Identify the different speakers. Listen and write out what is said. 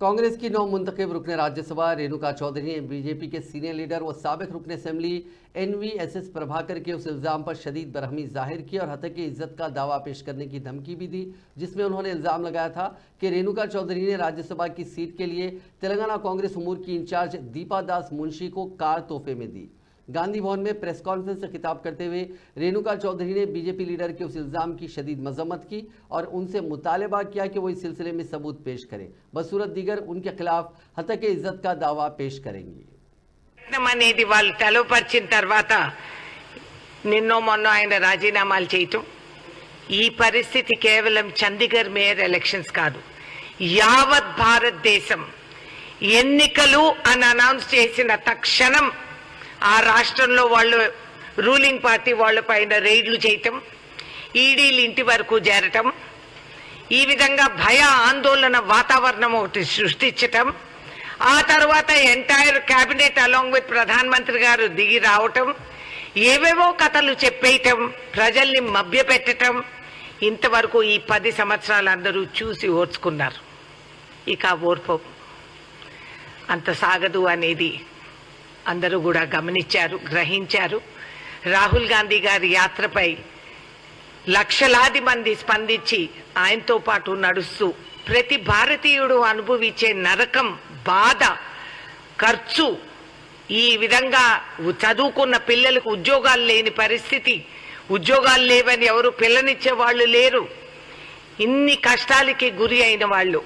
Speaker 1: कांग्रेस की नौ मुंतखब रुकने राज्यसभा रेणुका चौधरी ने बीजेपी के सीनियर लीडर व साबिक रुकने असेंबली एनवीएसएस प्रभाकर के उस इल्ज़ाम पर शदीद बरहमी जाहिर की और हत्या की इज्जत का दावा पेश करने की धमकी भी दी, जिसमें उन्होंने इल्ज़ाम लगाया था कि रेणुका चौधरी ने राज्यसभा की सीट के लिए तेलंगाना कांग्रेस उमूर की इंचार्ज दीपा दास मुंशी को कार तोहफे में दी। गांधी भवन में प्रेस कॉन्फ्रेंस से खिताब करते हुए रेणुका चौधरी ने बीजेपी लीडर के उस इल्ज़ाम की शदीद मजम्मत की और उनसे मुतालबा किया कि वो इस सिलसिले में सबूत पेश करें, बसूरत दीगर उनके खिलाफ हत्या के इज्जत का दावा पेश करेंगी।
Speaker 2: అనేది వాళ్ళు తలపర్చిన తర్వాత నిన్నో మొన్న ఆయన రాజీనామాలు చేయటం, ఈ పరిస్థితి కేవలం చండీగఢ్ మేయర్ ఎలక్షన్స్ కాదు, యావత్ భారతదేశం ఎన్నికలు అని అనౌన్స్ చేసిన తక్షణం ఆ రాష్ట్రంలో వాళ్ళు రూలింగ్ పార్టీ వాళ్ళ పైన రైడ్లు చేయటం, ఈడీలు ఇంటి వరకు చేరటం, ఈ విధంగా భయ ఆందోళన వాతావరణం ఒకటి సృష్టించటం, ఆ తర్వాత ఎంటైర్ కేబినెట్ అలాంగ్ విత్ ప్రధానమంత్రి గారు దిగి రావటం, ఏవేవో కథలు చెప్పేయటం, ప్రజల్ని మభ్యపెట్టడం, ఇంతవరకు ఈ 10 సంవత్సరాలు అందరూ చూసి ఓర్చుకున్నారు. ఇక ఓర్పు అంత సాగదు అనేది అందరూ కూడా గమనించారు, గ్రహించారు. రాహుల్ గాంధీ గారి యాత్రపై లక్షలాది మంది స్పందించి ఆయనతో పాటు నడుస్తూ ప్రతి భారతీయుడు అనుభవించే నరకం, బాధ, ఖర్చు, ఈ విధంగా చదువుకున్న పిల్లలకు ఉద్యోగాలు లేని పరిస్థితి, ఉద్యోగాలు లేవని ఎవరు పిల్లనిచ్చే వాళ్ళు లేరు, ఇన్ని కష్టాలకి గురి అయిన వాళ్ళు